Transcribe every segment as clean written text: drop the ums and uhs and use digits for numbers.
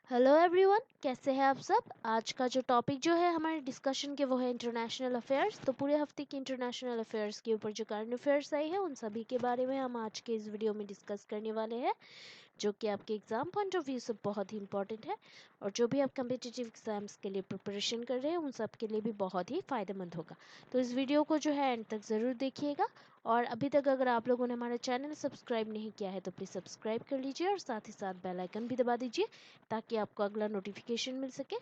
Hello everyone, कैसे हैं आप सब। आज का जो टॉपिक जो है हमारे डिस्कशन के वो है इंटरनेशनल अफेयर्स। तो पूरे हफ्ते की इंटरनेशनल अफेयर्स के ऊपर जो करंट अफेयर्स आई है उन सभी के बारे में हम आज के इस वीडियो में डिस्कस करने वाले हैं, जो कि आपके एग्ज़ाम पॉइंट ऑफ व्यू से बहुत ही इंपॉर्टेंट है और जो भी आप कम्पिटिटिव एग्जाम्स के लिए प्रिपरेशन कर रहे हैं उन सब के लिए भी बहुत ही फ़ायदेमंद होगा। तो इस वीडियो को जो है एंड तक ज़रूर देखिएगा। और अभी तक अगर आप लोगों ने हमारा चैनल सब्सक्राइब नहीं किया है तो प्लीज़ सब्सक्राइब कर लीजिए और साथ ही साथ बेल आइकन भी दबा दीजिए ताकि आपको अगला नोटिफिकेशन मिल सके।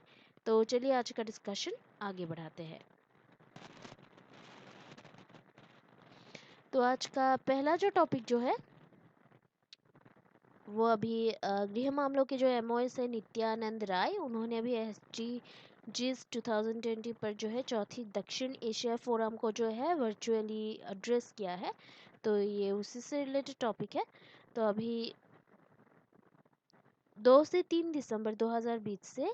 तो चलिए आज का डिस्कशन आगे बढ़ाते हैं। तो आज का पहला जो टॉपिक जो है वो अभी गृह मामलों के जो एमओएस है नित्यानंद राय, उन्होंने अभी SDGs 2020 पर जो है चौथी दक्षिण एशिया फोरम को जो है वर्चुअली एड्रेस किया है। तो ये उसी से रिलेटेड टॉपिक है। तो अभी 2 से 3 दिसंबर 2020 से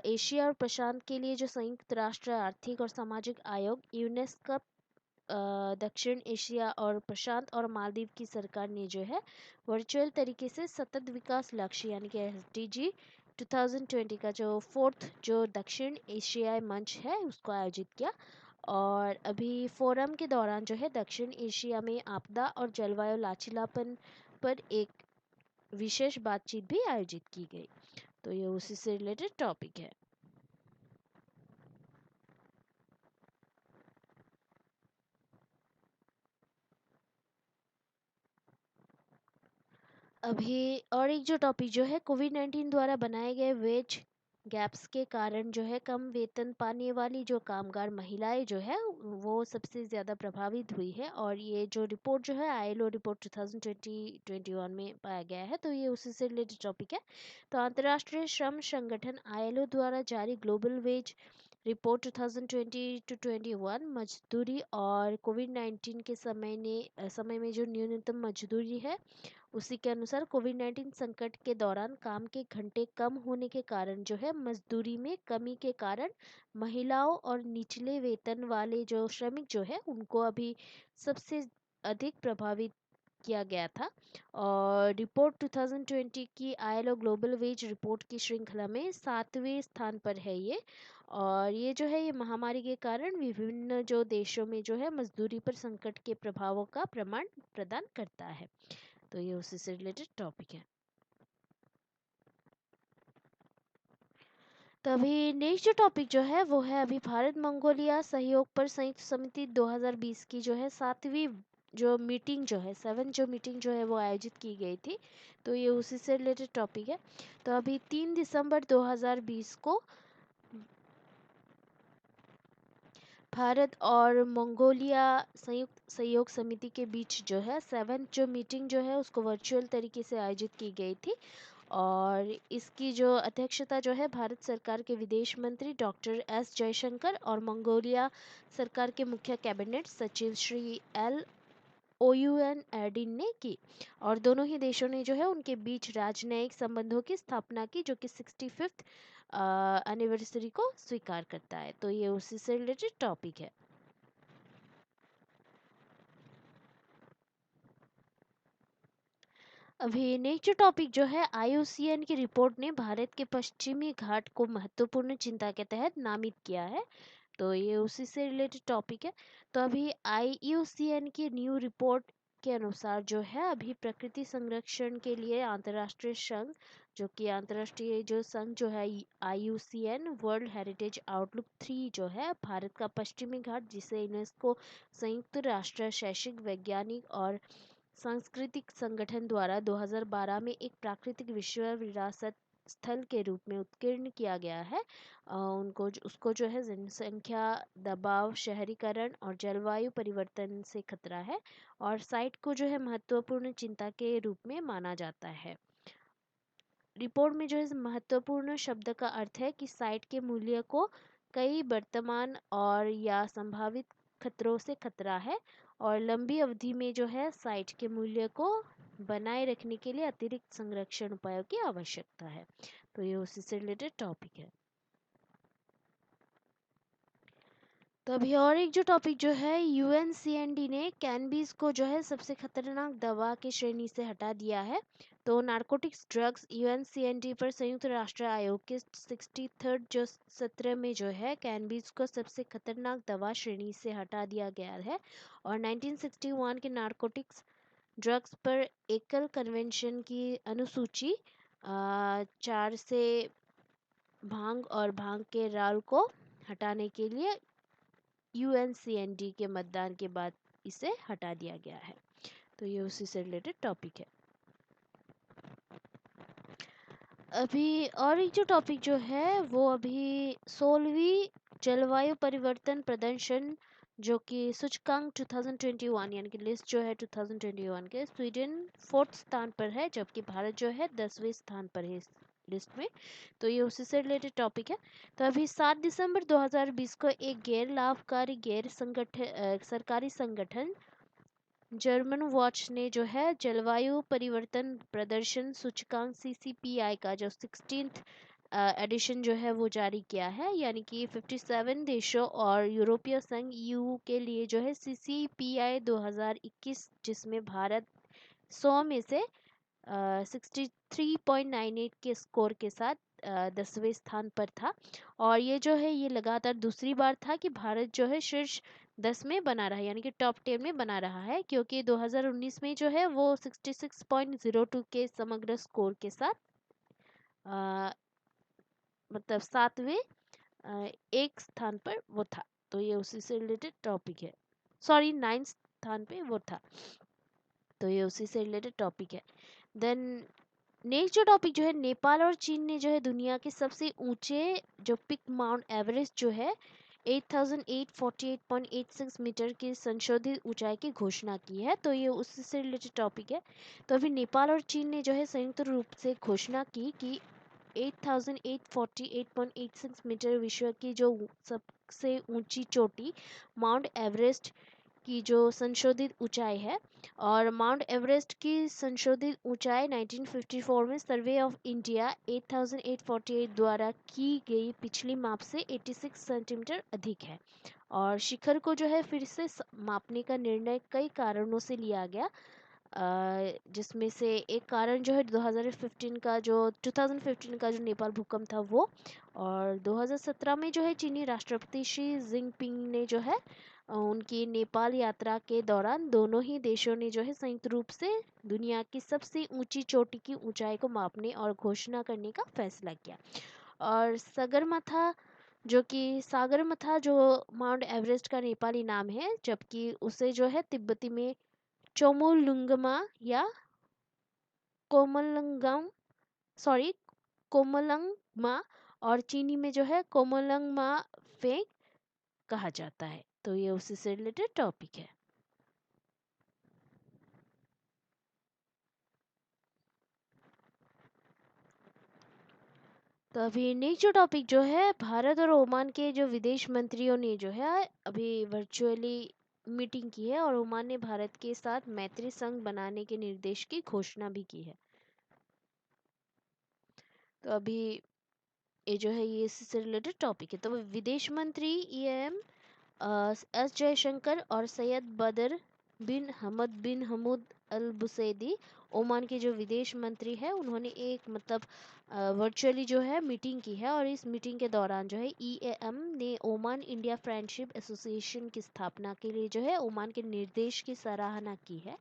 एशिया और प्रशांत के लिए जो संयुक्त राष्ट्र आर्थिक और सामाजिक आयोग यूनेस्को दक्षिण एशिया और प्रशांत और मालदीव की सरकार ने जो है वर्चुअल तरीके से सतत विकास लक्ष्य यानी कि SDG 2020 का जो फोर्थ जो दक्षिण एशियाई मंच है उसको आयोजित किया। और अभी फोरम के दौरान जो है दक्षिण एशिया में आपदा और जलवायु लचीलापन पर एक विशेष बातचीत भी आयोजित की गई। तो ये उसी से रिलेटेड टॉपिक है। अभी और एक जो टॉपिक जो है कोविड-19 द्वारा बनाए गए वेज गैप्स के कारण जो है कम वेतन पाने वाली जो कामगार महिलाएं जो है वो सबसे ज़्यादा प्रभावित हुई है। और ये जो रिपोर्ट जो है ILO रिपोर्ट 2020-21 में पाया गया है। तो ये उसी से रिलेटेड टॉपिक है। तो अंतर्राष्ट्रीय श्रम संगठन ILO द्वारा जारी ग्लोबल वेज रिपोर्ट 2020-21 मजदूरी और कोविड-19 के समय में जो न्यूनतम मजदूरी है उसी के अनुसार कोविड-19 संकट के दौरान काम के घंटे कम होने के कारण जो है मजदूरी में कमी के कारण महिलाओं और निचले वेतन वाले जो श्रमिक जो है उनको अभी सबसे अधिक प्रभावित किया गया था। और रिपोर्ट 2020 की ILO ग्लोबल वेज रिपोर्ट की श्रृंखला में 7वें स्थान पर है ये। और ये जो है ये महामारी के कारण विभिन्न जो देशों में जो है मजदूरी पर संकट के प्रभावों का प्रमाण प्रदान करता है। तो ये उसी से रिलेटेड टॉपिक है। तो अभी नेक्स्ट जो टॉपिक जो है वो है अभी भारत मंगोलिया सहयोग पर संयुक्त समिति 2020 की जो है 7वीं जो मीटिंग जो है 7 जो मीटिंग जो है वो आयोजित की गई थी। तो ये उसी से रिलेटेड टॉपिक है। तो अभी 3 दिसंबर 2020 को भारत और मंगोलिया संयुक्त सहयोग समिति के बीच जो है 7 जो मीटिंग जो है उसको वर्चुअल तरीके से आयोजित की गई थी। और इसकी जो अध्यक्षता जो है भारत सरकार के विदेश मंत्री डॉक्टर S जयशंकर और मंगोलिया सरकार के मुख्य कैबिनेट सचिव श्री OUN एडिन ने की। और दोनों ही देशों ने जो है उनके बीच राजनयिक संबंधों की स्थापना की जो कि 65th एनिवर्सरी को स्वीकार करता है। तो ये उसी से रिलेटेड टॉपिक है। अभी नेक्स्ट टॉपिक जो है IUCN की रिपोर्ट ने भारत के पश्चिमी घाट को महत्वपूर्ण चिंता के तहत नामित किया है। तो ये उसी से रिलेटेड टॉपिक है। तो अभी IUCN की न्यू रिपोर्ट के अनुसार जो है अभी प्रकृति संरक्षण के लिए अंतर्राष्ट्रीय संघ जो कि अंतर्राष्ट्रीय जो संघ जो है IUCN वर्ल्ड हेरिटेज आउटलुक 3 जो है भारत का पश्चिमी घाट जिसे यूनेस्को संयुक्त राष्ट्र शैक्षिक वैज्ञानिक और सांस्कृतिक संगठन द्वारा 2012 में एक प्राकृतिक विश्व विरासत स्थल के रूप में उत्कीर्ण किया गया है। उसको जो है जनसंख्या दबाव शहरीकरण और जलवायु परिवर्तन से खतरा है और साइट को जो है महत्वपूर्ण चिंता के रूप में माना जाता है। रिपोर्ट में जो है महत्वपूर्ण शब्द का अर्थ है कि साइट के मूल्य को कई वर्तमान और या संभावित खतरों से खतरा है और लंबी अवधि में जो है साइट के मूल्य को बनाए रखने के लिए अतिरिक्त संरक्षण उपायों की आवश्यकता है। तो ये उसी से रिलेटेड टॉपिक है। तो अभी और एक जो टॉपिक जो है, यूएनसीएनडी ने कैनबीस को जो है सबसे खतरनाक दवा की श्रेणी से हटा दिया है। तो नारकोटिक्स ड्रग्स यूएनसीएनडी पर संयुक्त राष्ट्र आयोग के 63rd जो सत्र में जो है कैनबीस को सबसे खतरनाक दवा श्रेणी से हटा दिया गया है। और 1961 के नारकोटिक्स ड्रग्स पर एकल कन्वेंशन की अनुसूची 4 से भांग और भांग के राल को हटाने के लिए यूएनसीएनडी के मतदान के बाद इसे हटा दिया गया है। तो ये उसी से रिलेटेड टॉपिक है। अभी और एक जो टॉपिक जो है वो अभी 16वीं जलवायु परिवर्तन प्रदर्शन जो कि सूचकांक 2021 यानी कि लिस्ट जो है 2021 के, स्वीडन 4th स्थान पर है जबकि भारत जो है 10वें स्थान पर है इस लिस्ट में। तो ये उसी से रिलेटेड टॉपिक है। तो अभी 7 दिसंबर 2020 को एक गैर लाभकारी गैर संगठन सरकारी संगठन जर्मन वॉच ने जो है जलवायु परिवर्तन प्रदर्शन सूचकांक सीसीपीआई का जो 16th एडिशन जो है वो जारी किया है, यानी कि 57 देशों और यूरोपीय संघ ईयू के लिए जो है सीसीपीआई 2021 जिसमें भारत 100 में से 63.98 के स्कोर के साथ 10वें स्थान पर था। और ये जो है ये लगातार दूसरी बार था कि भारत जो है शीर्ष 10 में बना रहा है, यानी कि टॉप 10 में बना रहा है, क्योंकि 2019 में जो है वो 66.02 के समग्र स्कोर के साथ अ, मतलब 7वें एक स्थान पर वो था। तो ये उसी से रिलेटेड टॉपिक है, सॉरी 9th स्थान पे वो था। तो ये उसी से रिलेटेड टॉपिक है। देन नेक्स्ट जो टॉपिक जो है, नेपाल और चीन ने जो है दुनिया के सबसे ऊंचे जो पिक माउंट एवरेस्ट जो है 8848.86 मीटर की संशोधित ऊंचाई की घोषणा की है। तो ये उससे से रिलेटेड टॉपिक है। तो अभी नेपाल और चीन ने जो है संयुक्त रूप से घोषणा की कि 8848.86 मीटर विश्व की जो सबसे ऊंची चोटी माउंट एवरेस्ट की जो संशोधित ऊंचाई है। और माउंट एवरेस्ट की संशोधित ऊंचाई 1954 में सर्वे ऑफ इंडिया 8848 द्वारा की गई पिछली माप से 86 सेंटीमीटर अधिक है। और शिखर को जो है फिर से मापने का निर्णय कई कारणों से लिया गया, जिसमें से एक कारण जो है 2015 का जो नेपाल भूकंप था वो। और 2017 में जो है चीनी राष्ट्रपति शी जिनपिंग ने जो है उनकी नेपाल यात्रा के दौरान दोनों ही देशों ने जो है संयुक्त रूप से दुनिया की सबसे ऊंची चोटी की ऊंचाई को मापने और घोषणा करने का फैसला किया। और सगरमाथा जो कि सागरमाथा जो माउंट एवरेस्ट का नेपाली नाम है, जबकि उसे जो है तिब्बती में चोमोलुंगमा या कोमलंगम सॉरी कोमलंगमा और चीनी में जो है कोमलंगमा फेंग कहा जाता है। तो ये उसी से रिलेटेड टॉपिक है। तो अभी नेक्स्ट जो टॉपिक जो है, भारत और ओमान के जो विदेश मंत्रियों ने जो है अभी वर्चुअली मीटिंग की है और ओमान ने भारत के साथ मैत्री संघ बनाने के निर्देश की घोषणा भी की है। तो अभी ये जो है ये इससे रिलेटेड टॉपिक है। तो विदेश मंत्री एम एस जयशंकर और सैयद बदर बिन हमद बिन हमूद अल बुसैदी ओमान के जो विदेश मंत्री है उन्होंने एक मतलब वर्चुअली जो है मीटिंग की है। और इस मीटिंग के दौरान जो है ईएएम ने ओमान इंडिया फ्रेंडशिप एसोसिएशन की स्थापना के लिए जो है ओमान के निर्देश की सराहना की है।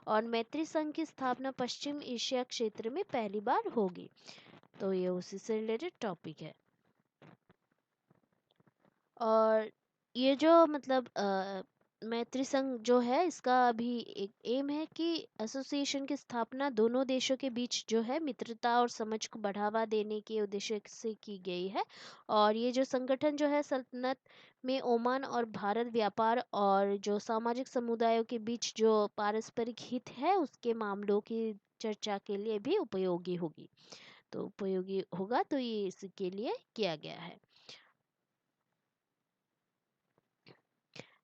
और मैत्री संघ की स्थापना पश्चिम एशिया क्षेत्र में पहली बार होगी। तो ये उसी से रिलेटेड टॉपिक है। और ये जो मतलब मैत्री संघ जो है इसका अभी एक एम है कि एसोसिएशन की स्थापना दोनों देशों के बीच जो है मित्रता और समझ को बढ़ावा देने के उद्देश्य से की गई है। और ये जो संगठन जो है सल्तनत में ओमान और भारत व्यापार और जो सामाजिक समुदायों के बीच जो पारस्परिक हित है उसके मामलों की चर्चा के लिए भी उपयोगी होगी। तो उपयोगी होगा, तो ये इसके लिए किया गया है।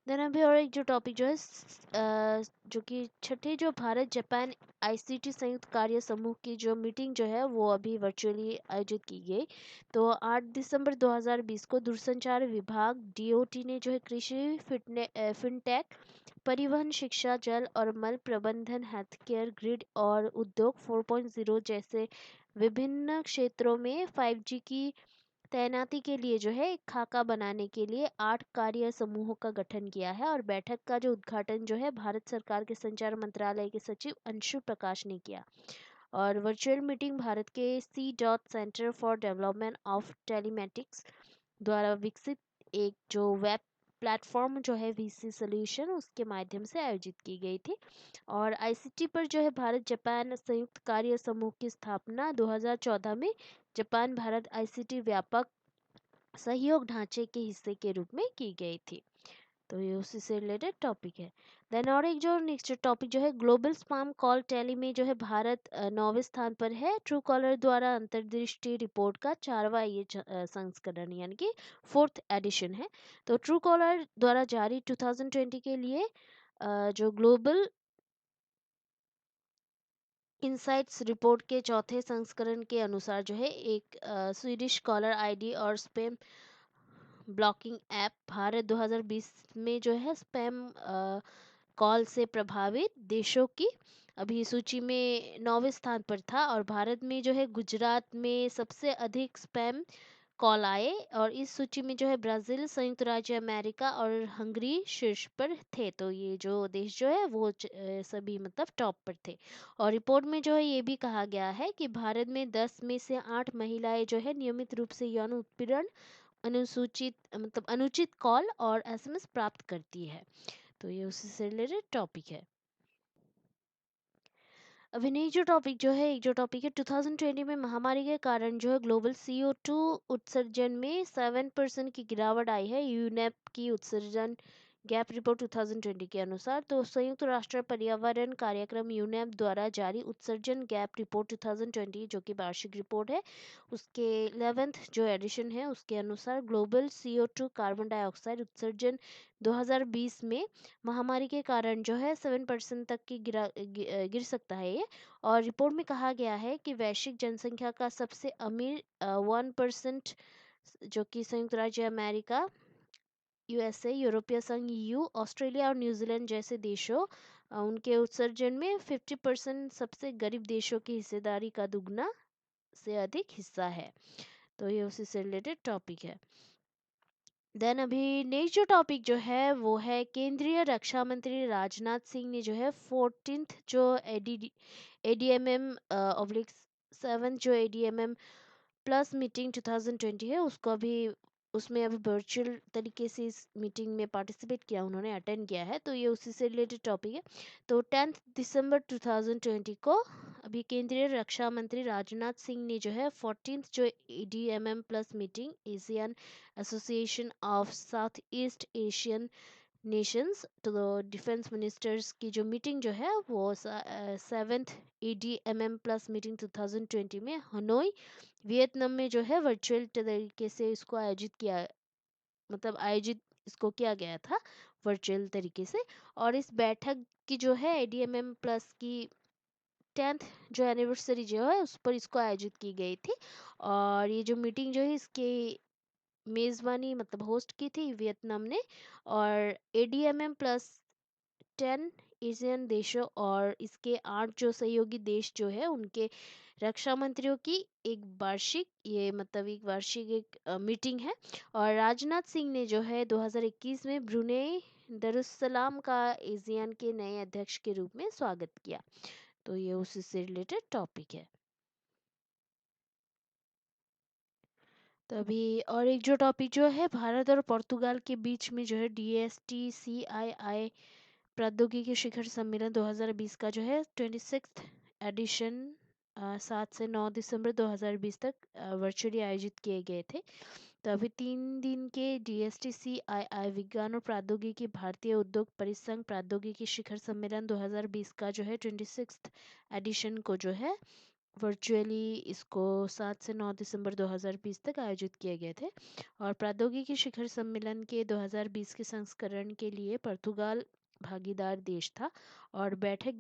देन अभी और एक जो टॉपिक जो है जो कि छठे जो भारत जापान आईसीटी संयुक्त कार्य समूह की जो मीटिंग जो है वो अभी वर्चुअली आयोजित की गई। तो 8 दिसंबर 2020 को दूरसंचार विभाग डीओटी ने जो है कृषि फिनटेक परिवहन शिक्षा जल और मल प्रबंधन हेल्थ केयर ग्रिड और उद्योग 4.0 जैसे विभिन्न क्षेत्रों में 5G की तैनाती के लिए जो है एक खाका बनाने के लिए 8 कार्य समूहों का गठन किया है। और बैठक का जो उद्घाटन जो है भारत सरकार के संचार मंत्रालय के सचिव अंशु प्रकाश ने किया। और वर्चुअल मीटिंग भारत के C DOT centre for development of telematics द्वारा विकसित एक जो वेब प्लेटफॉर्म जो है वीसी सॉल्यूशन उसके माध्यम से आयोजित की गई थी। और आईसीटी पर जो है भारत जापान संयुक्त कार्य समूह की स्थापना 2014 में जापान भारत आईसीटी व्यापक सहयोग ढांचे के हिस्से के रूप में की गई थी। तो ये उसी से रिलेटेड टॉपिक है। देन और एक जो नेक्स्ट टॉपिक जो है ग्लोबल स्पैम कॉल टैली में जो है भारत 9वें स्थान पर है। ट्रू कॉलर द्वारा अंतर्दृष्टि रिपोर्ट का 4वां ये संस्करण यानी कि 4th एडिशन है। तो ट्रू कॉलर द्वारा जारी 2020 के लिए जो ग्लोबल इनसाइट्स रिपोर्ट के चौथे संस्करण के अनुसार जो है एक स्वीडिश कॉलर आईडी और स्पैम ब्लॉकिंग ऐप भारत 2020 में जो है स्पैम कॉल से प्रभावित देशों की अभी सूची में 9वें स्थान पर था। और भारत में जो है गुजरात में सबसे अधिक स्पैम कॉल आए। और इस सूची में जो है ब्राजील संयुक्त राज्य अमेरिका और हंगरी शीर्ष पर थे। तो ये जो देश जो है वो सभी मतलब टॉप पर थे। और रिपोर्ट में जो है ये भी कहा गया है कि भारत में 10 में से 8 महिलाएं जो है नियमित रूप से यौन उत्पीड़न अनुसूचित मतलब अनुचित कॉल और एसएमएस प्राप्त करती है। तो ये उसी से रिलेटेड टॉपिक है। अभी नहीं जो टॉपिक जो है एक जो टॉपिक है 2020 में महामारी के कारण जो है ग्लोबल CO2 उत्सर्जन में 7% की गिरावट आई है यूनेप की उत्सर्जन गैप रिपोर्ट 2020 के अनुसार। तो संयुक्त राष्ट्र पर्यावरण कार्यक्रम यूनेप द्वारा जारी उत्सर्जन गैप रिपोर्ट 2020 जो कि वार्षिक रिपोर्ट है उसके 11th जो एडिशन है उसके अनुसार ग्लोबल CO2 कार्बन डाइऑक्साइड उत्सर्जन 2020 में महामारी के कारण जो है 7% तक की गिर सकता है ये। और रिपोर्ट में कहा गया है कि वैश्विक जनसंख्या का सबसे अमीर 1% जो कि संयुक्त राज्य अमेरिका यूएसए यूरोपीय संघ ईयू ऑस्ट्रेलिया और न्यूजीलैंड जैसे देशों उनके उत्सर्जन में 50% सबसे गरीब देशों की हिस्सेदारी का दुगना से अधिक हिस्सा है। तो ये उसी से रिलेटेड टॉपिक है। देन अभी नेक्स्ट जो टॉपिक जो है वो है केंद्रीय रक्षा मंत्री राजनाथ सिंह ने जो है 14th जो एडीएमएम ऑब्लिक 7th जो एडीएमएम प्लस मीटिंग 2020 है उसको अभी उसमें अभी वर्चुअल तरीके से इस मीटिंग में पार्टिसिपेट किया उन्होंने अटेंड किया है। तो ये उसी से रिलेटेड टॉपिक है। तो 10th दिसंबर 2020 को अभी केंद्रीय रक्षा मंत्री राजनाथ सिंह ने जो है 14th जो ADMM plus meeting Asian association of south east Asian Nations तो डिफेंस मिनिस्टर्स की जो मीटिंग जो है वो 7th एडीएमएम प्लस मीटिंग 2020 में हनोई वियतनाम में जो है वर्चुअल तरीके से इसको आयोजित किया मतलब आयोजित इसको किया गया था वर्चुअल तरीके से। और इस बैठक की जो है एडीएमएम प्लस की 10th जो एनिवर्सरी जो है उस पर इसको आयोजित की गई थी। और ये जो मीटिंग जो है इसके मेज़बानी मतलब होस्ट की थी वियतनाम ने। और एडीएमएम प्लस 10 एशियन देशों और इसके 8 जो सहयोगी देश जो है उनके रक्षा मंत्रियों की एक वार्षिक ये मतलब एक वार्षिक एक मीटिंग है। और राजनाथ सिंह ने जो है 2021 में ब्रुनेई दरुसलाम का एशियन के नए अध्यक्ष के रूप में स्वागत किया। तो ये उसी से रिलेटेड टॉपिक है। तो अभी और एक जो टॉपिक जो है भारत और पुर्तगाल के बीच में जो है DSTCII प्रौद्योगिकी शिखर सम्मेलन 2020 का जो है 26th एडिशन 7 से 9 दिसंबर 2020 तक वर्चुअली आयोजित किए गए थे। तो अभी 3 दिन के DSTCII विज्ञान और प्रौद्योगिकी भारतीय उद्योग परिसंघ प्रौद्योगिकी शिखर सम्मेलन 2020 का जो है 26th एडिशन को जो है वर्चुअली इसको 7 से 9 दिसंबर 2020 तक आयोजित किए गए थे। और प्रौद्योगिकी शिखर सम्मेलन के 2020 के संस्करण के लिए पुर्तगाल भागीदार देश था और बैठक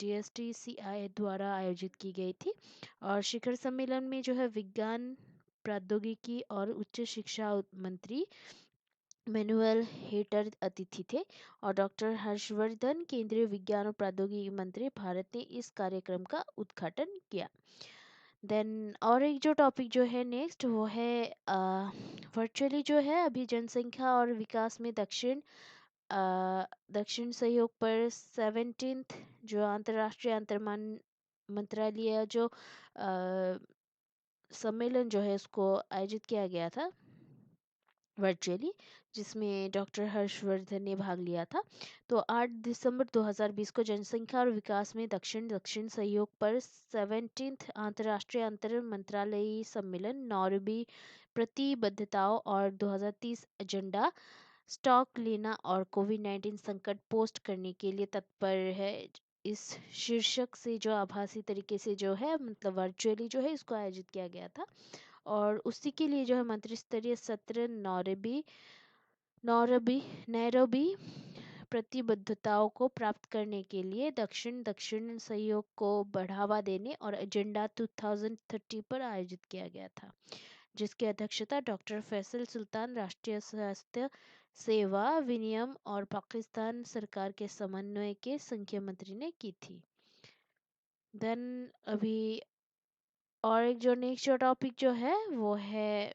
DSTCI द्वारा आयोजित की गई थी। और शिखर सम्मेलन में जो है विज्ञान प्रौद्योगिकी और उच्च शिक्षा मंत्री मैनुअल हेटर अतिथि थे और डॉक्टर हर्षवर्धन केंद्रीय विज्ञान और प्रौद्योगिकी मंत्री भारत ने इस कार्यक्रम का उद्घाटन किया। देन और एक जो टॉपिक जो है नेक्स्ट वो है वर्चुअली जो है अभी जनसंख्या और विकास में दक्षिण सहयोग पर 17th जो अंतर्राष्ट्रीय अंतर्मान मंत्रालय जो सम्मेलन जो है उसको आयोजित किया गया था वर्चुअली, जिसमें डॉक्टर हर्षवर्धन ने भाग लिया था। तो 8 दिसंबर 2020 को जनसंख्या और विकास में दक्षिण दक्षिण सहयोग पर 17th अंतर्राष्ट्रीय अंतर मंत्रालयी सम्मेलन नौरबी प्रतिबद्धताओं और 2030 एजेंडा स्टॉक लेना और कोविड-19 संकट पोस्ट करने के लिए तत्पर है। इस शीर्षक से जो आभासी तरीके से जो है मतलब वर्चुअली जो है इसको आयोजित किया गया था। और उसी के लिए जो है मंत्री स्तरीय सत्र नौरबी नैरोबी प्रतिबद्धताओं को प्राप्त करने के लिए दक्षिण दक्षिण सहयोग को बढ़ावा देने और एजेंडा 2030 पर आयोजित किया गया था, जिसकी अध्यक्षता डॉक्टर फैसल सुल्तान राष्ट्रीय स्वास्थ्य सेवा विनियम और पाकिस्तान सरकार के समन्वय के संघीय मंत्री ने की थी। देन अभी और एक जो नेक्स्ट जो टॉपिक जो है वो है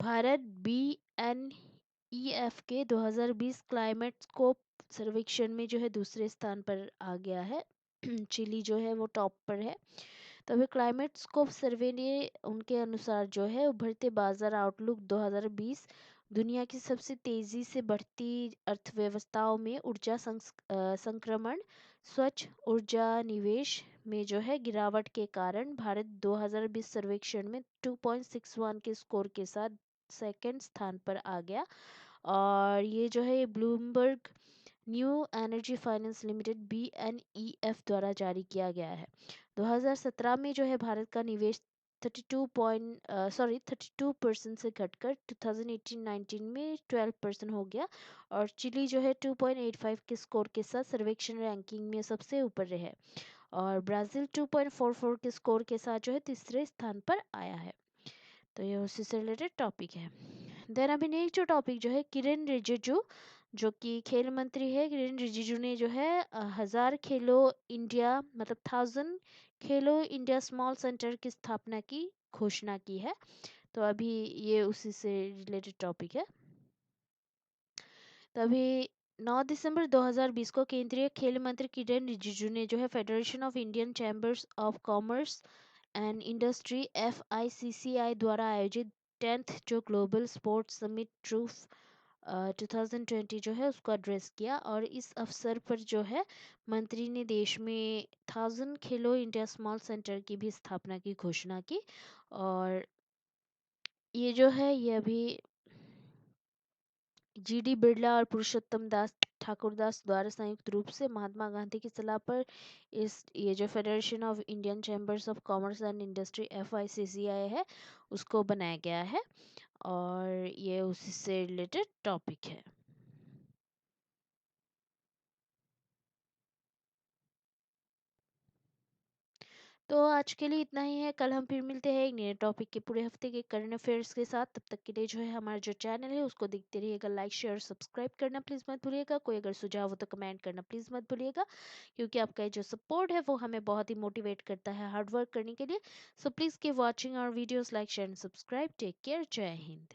भारत BNEF के 2020 क्लाइमेट स्कोप सर्वेक्षण में जो है दूसरे स्थान पर आ गया है। चिली जो है वो टॉप पर है। तो अभी क्लाइमेट स्कोप सर्वे ने उनके अनुसार जो है उभरते बाजार आउटलुक 2020 दुनिया की सबसे तेजी से बढ़ती अर्थव्यवस्थाओं में ऊर्जा संक्रमण स्वच्छ ऊर्जा निवेश में जो है गिरावट के कारण भारत 2020 सर्वेक्षण में 2.61 के स्कोर के साथ सेकंड स्थान पर आ गया। और ये जो है Bloomberg new energy finance limited BNEF द्वारा जारी किया गया है। 2017 में जो है भारत का निवेश 32% से घटकर 2018-19 में 12% हो गया और चिली जो है 2.85 के स्कोर के साथ सर्वेक्षण रैंकिंग में सबसे ऊपर रहे और ब्राज़ील 2.44 के स्कोर के साथ जो है तीसरे स्थान पर आया है। तो ये उसी से रिलेटेड टॉपिक है। देन अभी नेक्स्ट जो टॉपिक जो है किरेन रिजिजू जो कि खेल मंत्री है। किरेन रिजिजू ने जो है 1000 खेलो इंडिया मतलब 1000 खेलो इंडिया स्मॉल सेंटर की स्थापना की घोषणा की है। तो अभी ये उसी से रिलेटेड टॉपिक है। तभी 9 दिसंबर 2020 को केंद्रीय खेल मंत्री किरेन रिजिजू ने जो है federation of Indian chambers of commerce and industry FICCI द्वारा आयोजित 10th जो ग्लोबल स्पोर्ट्स समिट ट्रूफ 2020 जो है उसको एड्रेस किया और इस अवसर पर जो है मंत्री ने देश में 1000 खेलो इंडिया स्मॉल सेंटर की भी स्थापना की घोषणा की। और ये जो है ये अभी GD बिरला और पुरुषोत्तम दास ठाकुरदास द्वारा संयुक्त रूप से महात्मा गांधी की सलाह पर ये जो federation of Indian chambers of commerce and industry FICCI है उसको बनाया गया है और ये उसी से रिलेटेड टॉपिक है। तो आज के लिए इतना ही है। कल हम फिर मिलते हैं एक नए टॉपिक के पूरे हफ्ते के करंट अफेयर्स के साथ। तब तक के लिए जो है हमारा जो चैनल है उसको देखते रहिएगा, लाइक शेयर सब्सक्राइब करना प्लीज़ मत भूलिएगा। कोई अगर सुझाव हो तो कमेंट करना प्लीज़ मत भूलिएगा, क्योंकि आपका जो सपोर्ट है वो हमें बहुत ही मोटिवेट करता है हार्ड वर्क करने के लिए। So please keep watching our videos, like share and subscribe. Take care, जय हिंद।